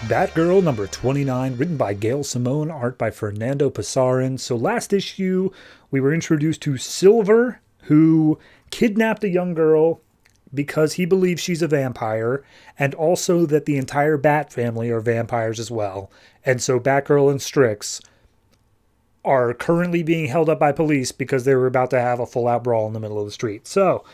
Batgirl number 29, written by Gail Simone, art by Fernando Pasarin. So last issue, we were introduced to Silver, who kidnapped a young girl because he believes she's a vampire, and also that the entire Bat family are vampires as well. And so Batgirl and Strix are currently being held up by police because they were about to have a full-out brawl in the middle of the street. So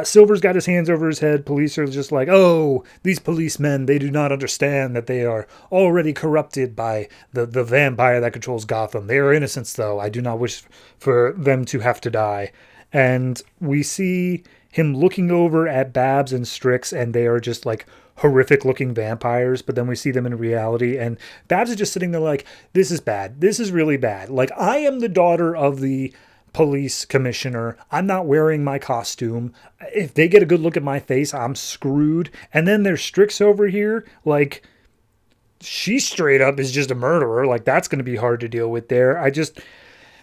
Silver's got his hands over his head. Police are just like, oh, these policemen, they do not understand that they are already corrupted by the vampire that controls Gotham. They are innocents, though. I do not wish for them to have to die. And we see him looking over at Babs and Strix, and they are just like horrific looking vampires, but then we see them in reality, and Babs is just sitting there like, this is bad. This is really bad. Like, I am the daughter of the police commissioner. I'm not wearing my costume. If they get a good look at my face, I'm screwed. And then there's Strix over here. Like, she straight up is just a murderer. Like, that's going to be hard to deal with there.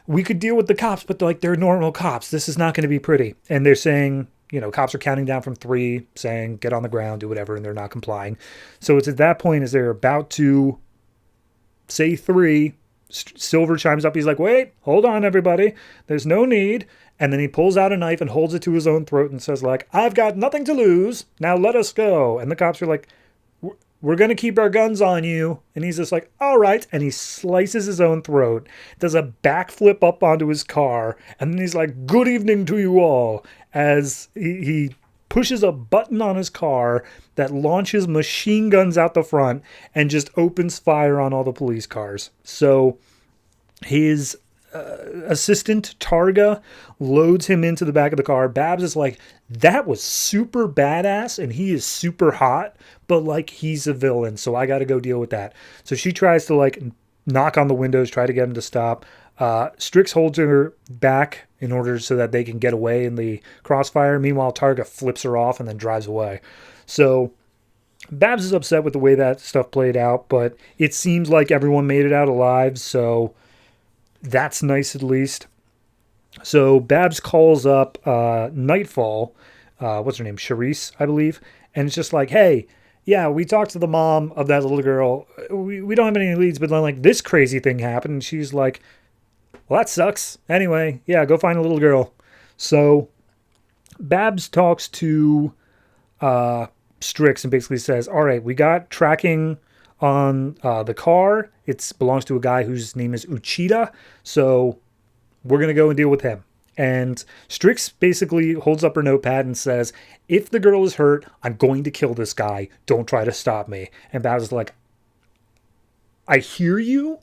We could deal with the cops, but like, they're normal cops. This is not going to be pretty. And they're saying, cops are counting down from 3, saying, get on the ground, do whatever, and they're not complying. So it's at that point as they're about to say 3, Silver chimes up. He's like, wait, hold on, everybody. There's no need. And then he pulls out a knife and holds it to his own throat and says, like, I've got nothing to lose. Now let us go. And the cops are like, we're going to keep our guns on you. And he's just like, all right. And he slices his own throat, does a backflip up onto his car. And then he's like, good evening to you all. As he pushes a button on his car that launches machine guns out the front and just opens fire on all the police cars. So his assistant, Targa, loads him into the back of the car. Babs is like, that was super badass, and he is super hot, but like, he's a villain, so I got to go deal with that. So she tries to like knock on the windows, try to get him to stop. Strix holds her back in order so that they can get away in the crossfire. Meanwhile, Targa flips her off and then drives away. So Babs is upset with the way that stuff played out, but it seems like everyone made it out alive, so that's nice at least. So Babs calls up Nightfall, what's her name, Charisse, I believe, and it's just like, hey, yeah, we talked to the mom of that little girl. We don't have any leads, but then like this crazy thing happened, and she's like, well, that sucks. Anyway, yeah, go find a little girl. So Babs talks to Strix and basically says, all right, we got tracking on the car. It belongs to a guy whose name is Uchida. So we're going to go and deal with him. And Strix basically holds up her notepad and says, if the girl is hurt, I'm going to kill this guy. Don't try to stop me. And Babs is like, I hear you,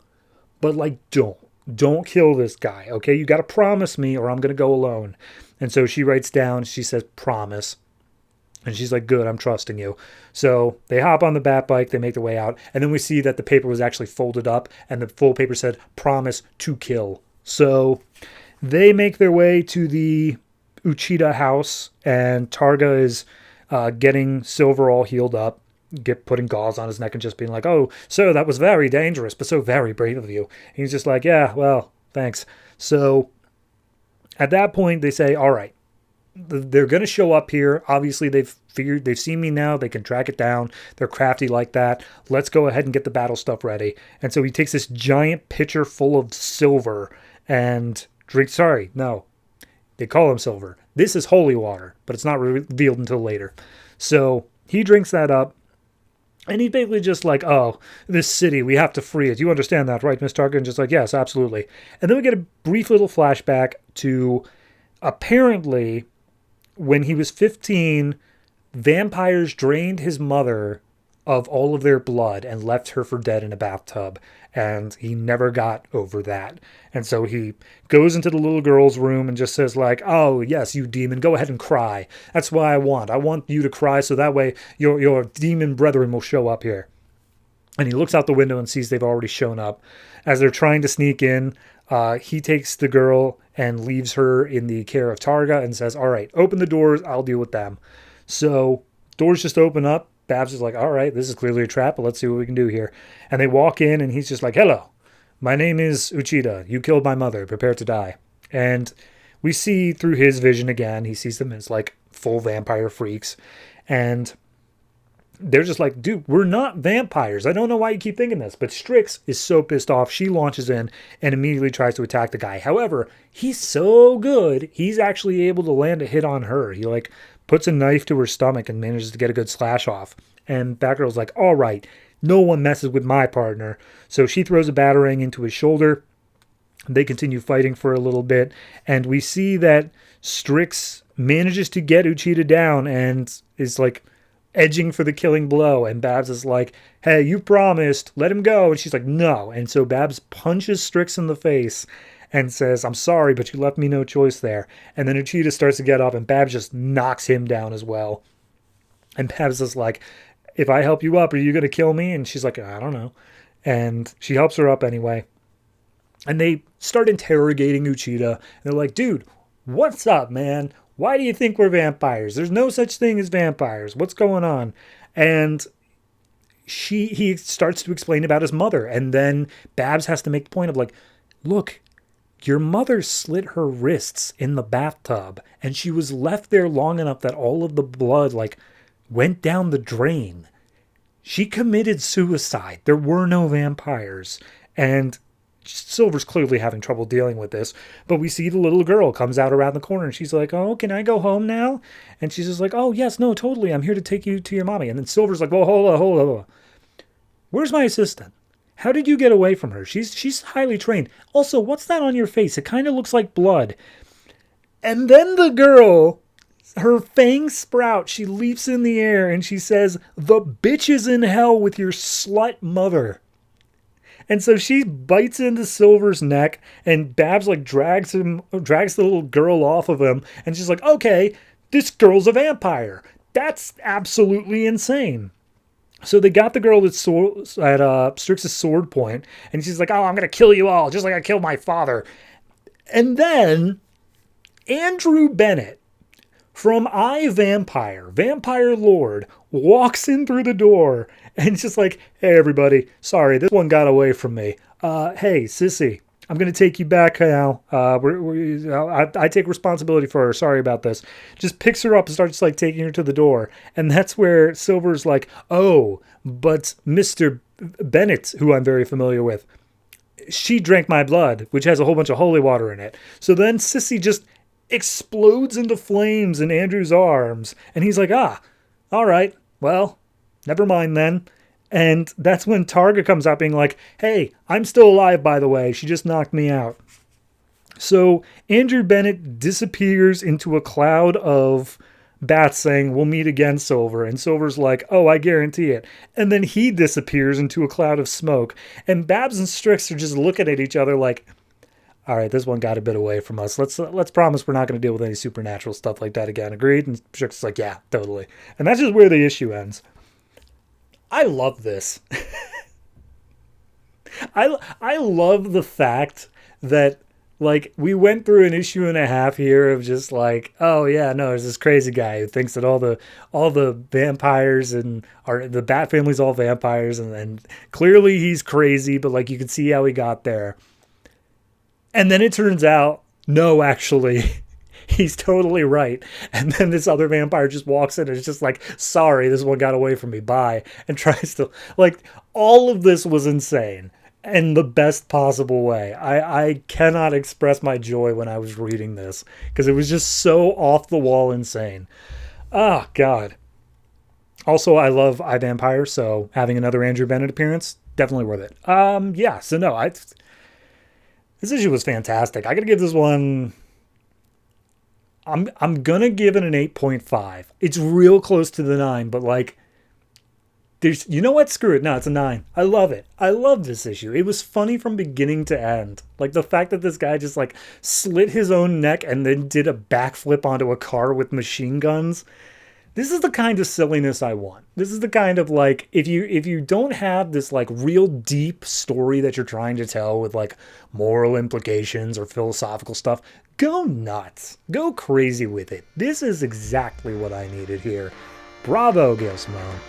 but like, don't kill this guy. Okay. You got to promise me or I'm going to go alone. And so she writes down, she says, promise. And she's like, good, I'm trusting you. So they hop on the bat bike, they make their way out, and then we see that the paper was actually folded up, and the full paper said, promise to kill. So they make their way to the Uchida house, and Targa is getting Silver all healed up, putting gauze on his neck and just being like, oh, sir, that was very dangerous, but so very brave of you. And he's just like, yeah, well, thanks. So at that point, they say, all right, they're going to show up here. Obviously, they've seen me now. They can track it down. They're crafty like that. Let's go ahead and get the battle stuff ready. And so he takes this giant pitcher full of silver and drinks. Sorry, no, they call him silver. This is holy water, but it's not revealed until later. So he drinks that up. And he's basically just like, oh, this city, we have to free it. You understand that, right, Miss Tarkin? Just like, yes, absolutely. And then we get a brief little flashback to apparently when he was 15, vampires drained his mother of all of their blood and left her for dead in a bathtub. And he never got over that. And so he goes into the little girl's room and just says like, oh, yes, you demon, go ahead and cry. That's what I want. I want you to cry so that way your demon brethren will show up here. And he looks out the window and sees they've already shown up. As they're trying to sneak in, he takes the girl and leaves her in the care of Targa and says, all right, open the doors. I'll deal with them. So doors just open up. Babs is like, all right, this is clearly a trap, but let's see what we can do here. And they walk in and he's just like, hello, my name is Uchida. You killed my mother. Prepare to die. And we see through his vision again, he sees them as like full vampire freaks. And they're just like, dude, we're not vampires. I don't know why you keep thinking this. But Strix is so pissed off. She launches in and immediately tries to attack the guy. However, he's so good, he's actually able to land a hit on her. He like puts a knife to her stomach and manages to get a good slash off. And Batgirl's like, all right, no one messes with my partner. So she throws a batarang into his shoulder. They continue fighting for a little bit. And we see that Strix manages to get Uchida down and is like edging for the killing blow. And Babs is like, hey, you promised, let him go. And she's like, no. And so Babs punches Strix in the face and says, I'm sorry, but you left me no choice there. And then Uchida starts to get up and Babs just knocks him down as well. And Babs is like, if I help you up, are you going to kill me? And she's like, I don't know. And she helps her up anyway. And they start interrogating Uchida. And they're like, dude, what's up, man? Why do you think we're vampires? There's no such thing as vampires. What's going on? And he starts to explain about his mother. And then Babs has to make the point of like, look, your mother slit her wrists in the bathtub. And she was left there long enough that all of the blood like went down the drain. She committed suicide. There were no vampires. And Silver's clearly having trouble dealing with this, but we see the little girl comes out around the corner and she's like, oh, can I go home now? And she's just like, oh, yes, no, totally. I'm here to take you to your mommy. And then Silver's like, well, hold on. Where's my assistant? How did you get away from her? She's highly trained. Also, what's that on your face? It kind of looks like blood. And then the girl, her fangs sprout. She leaps in the air and she says, the bitch is in hell with your slut mother. And so she bites into Silver's neck and Babs like drags the little girl off of him. And she's like, okay, this girl's a vampire. That's absolutely insane. So they got the girl at Strix's sword point, and she's like, oh, I'm going to kill you all, just like I killed my father. And then Andrew Bennett from Vampire Lord, walks in through the door and it's just like, hey, everybody, sorry, this one got away from me. Hey, sissy, I'm going to take you back now. I take responsibility for her. Sorry about this. Just picks her up and starts like taking her to the door. And that's where Silver's like, oh, but Mr. Bennett, who I'm very familiar with, she drank my blood, which has a whole bunch of holy water in it. So then Sissy just explodes into flames in Andrew's arms. And he's like, all right, well, never mind then. And that's when Targa comes out being like, hey, I'm still alive, by the way. She just knocked me out. So Andrew Bennett disappears into a cloud of bats saying, we'll meet again, Silver. And Silver's like, oh, I guarantee it. And then he disappears into a cloud of smoke. And Babs and Strix are just looking at each other like, all right, this one got a bit away from us. Let's promise we're not going to deal with any supernatural stuff like that again. Agreed? And Strix is like, yeah, totally. And that's just where the issue ends. I love this. I love the fact that like we went through an issue and a half here of just like, oh yeah, no, there's this crazy guy who thinks that all the vampires and the Bat family's all vampires, and clearly he's crazy, but like you can see how he got there. And then it turns out, no, actually, he's totally right. And then this other vampire just walks in and is just like, sorry, this one got away from me, bye. And tries to, like, all of this was insane in the best possible way. I cannot express my joy when I was reading this because it was just so off the wall insane. Oh, God. Also, I love iVampire, so having another Andrew Bennett appearance, definitely worth it. Yeah, so no, this issue was fantastic. I gotta give this one, I'm gonna give it an 8.5. It's real close to the 9, but like, there's, you know what? Screw it. No, it's a 9. I love it. I love this issue. It was funny from beginning to end. Like the fact that this guy just like slit his own neck and then did a backflip onto a car with machine guns. This is the kind of silliness I want. This is the kind of like, if you don't have this like real deep story that you're trying to tell with like moral implications or philosophical stuff, go nuts. Go crazy with it. This is exactly what I needed here. Bravo, Gail Simone.